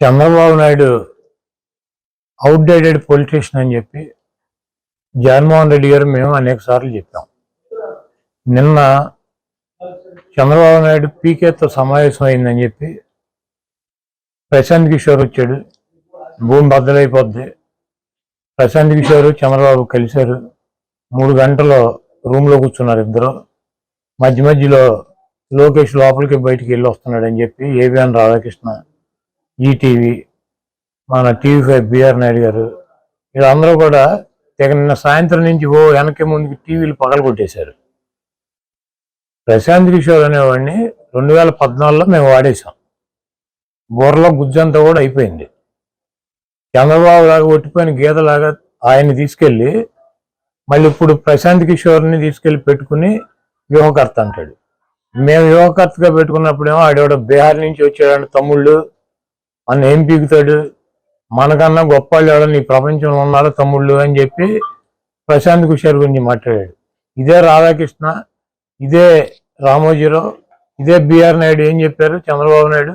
Chandrababu Naidu outdated politician అని చెప్పి జగన్మోహన్ రెడ్డి గారు మేము అనేక సార్లు చెప్పాం. నిన్న చంద్రబాబు నాయుడు పీకేతో సమావేశం అయిందని చెప్పి ప్రశాంత్ కిషోర్ వచ్చాడు. భూమి బద్దలైపోద్ది. ప్రశాంత్ కిషోర్ చంద్రబాబు కలిశారు. 3 గంటలు రూమ్లో కూర్చున్నారు ఇద్దరు. మధ్యలో లోకేష్ లోపలికి బయటికి వెళ్ళి వస్తున్నాడని చెప్పి ఏబిఎన్ రాధాకృష్ణ, ఈటీవీ, మన టీవీ5 బిఆర్ నాయుడు గారు వీళ్ళందరూ కూడా నిన్న సాయంత్రం నుంచి వెనక్కి ముందుకి టీవీలు పగలగొట్టేశారు. ప్రశాంత్ కిషోర్ అనేవాడిని 2014లో మేము వాడేశాం. బుర్రలో గుజ్జంతా కూడా అయిపోయింది. చంద్రబాబు లాగా ఒట్టిపోయిన గీతలాగా ఆయన్ని తీసుకెళ్ళి మళ్ళీ ఇప్పుడు ప్రశాంత్ కిషోర్ని తీసుకెళ్ళి పెట్టుకుని వ్యూహకర్త అంటాడు. మేము వ్యూహకర్తగా పెట్టుకున్నప్పుడేమో ఆడేవాడు బీహార్ నుంచి వచ్చాడు తమ్ముళ్ళు అన్న ఏం పీకుతాడు, మనకన్నా గొప్పవాళ్ళు ఎవడని ఈ ప్రపంచంలో ఉన్నారో తమ్ముళ్ళు అని చెప్పి ప్రశాంత్ కిషోర్ గురించి మాట్లాడాడు. ఇదే రాధాకృష్ణ, ఇదే రామోజీరావు, ఇదే బిఆర్ నాయుడు ఏం చెప్పారు? చంద్రబాబు నాయుడు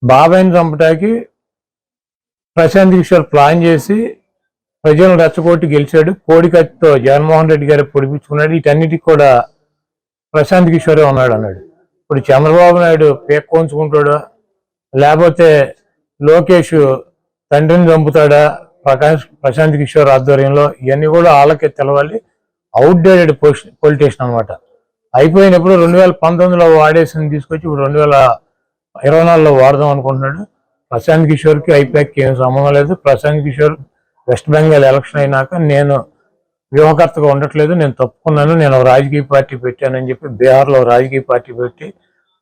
బాబాయిని చంపటానికి ప్రశాంత్ కిషోర్ ప్లాన్ చేసి ప్రజలను రెచ్చగొట్టి గెలిచాడు. కోడికత్తితో జగన్మోహన్ రెడ్డి గారు పొడిపించుకున్నాడు. వీటన్నిటికి కూడా ప్రశాంత్ కిషోరే ఉన్నాడు అన్నాడు. ఇప్పుడు చంద్రబాబు నాయుడు పేక్కోంచుకుంటాడా లేకపోతే లోకేష్ తండ్రిని చంపుతాడా ప్రశాంత్ కిషోర్ ఆధ్వర్యంలో? ఇవన్నీ కూడా వాళ్ళకే తెలవాలి. అవుట్డేటెడ్ పొలిటీషియన్ అనమాట. అయిపోయినప్పుడు 2019లో వాడేసింది తీసుకొచ్చి ఇప్పుడు 2024లో వాడదాం అనుకుంటున్నాడు. ప్రశాంత్ కిషోర్కి ఐపాక్కి ఏం సంబంధం లేదు. ప్రశాంత్ కిషోర్ వెస్ట్ బెంగాల్ ఎలక్షన్ అయినాక నేను వ్యూహకర్తగా ఉండట్లేదు, నేను తప్పుకున్నాను, నేను ఒక రాజకీయ పార్టీ పెట్టానని చెప్పి బీహార్లో రాజకీయ పార్టీ పెట్టి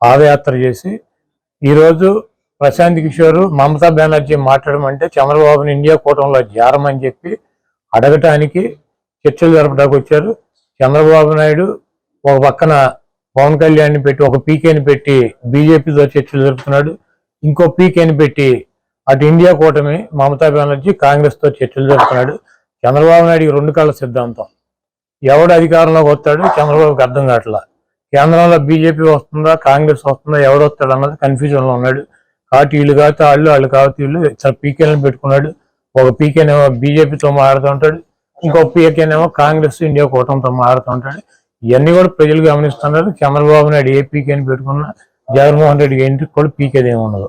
పాదయాత్ర చేసి ఈరోజు ప్రశాంత్ కిషోర్ మమతా బెనర్జీ మాట్లాడమంటే చంద్రబాబుని ఇండియా కూటమిలో చేరమని చెప్పి అడగటానికి చర్చలు జరపడానికి వచ్చారు. చంద్రబాబు నాయుడు ఒక పక్కన పవన్ కళ్యాణ్ని పెట్టి ఒక పీకేని పెట్టి బీజేపీతో చర్చలు జరుపుతున్నాడు. ఇంకో పీకేని పెట్టి అటు ఇండియా కూటమి మమతా బెనర్జీ కాంగ్రెస్తో చర్చలు జరుపుతున్నాడు. చంద్రబాబు నాయుడికి 2 కళ్ళ సిద్ధాంతం. ఎవడు అధికారంలోకి వస్తాడు చంద్రబాబుకి అర్థం కావట్లా. కేంద్రంలో బీజేపీ వస్తుందా కాంగ్రెస్ వస్తుందా ఎవడు వస్తాడు అన్నది కన్ఫ్యూజన్లో ఉన్నాడు. కాబట్టి వీళ్ళు కాకపోతే వాళ్ళు కాకపోతే వీళ్ళు పీకేలను పెట్టుకున్నాడు. ఒక పీకేనేమో బీజేపీతో మాట్లాడుతూ ఉంటాడు, ఇంకో పీకేనేమో కాంగ్రెస్ ఇండియా కూటమితో మాట్లాడుతూ ఉంటాడు. ఇవన్నీ కూడా ప్రజలు గమనిస్తున్నారు. చంద్రబాబు నాయుడు ఏ పీకేని పెట్టుకున్నా జగన్మోహన్ రెడ్డికి ఇంటికి కూడా పీకేది ఏమి ఉండదు.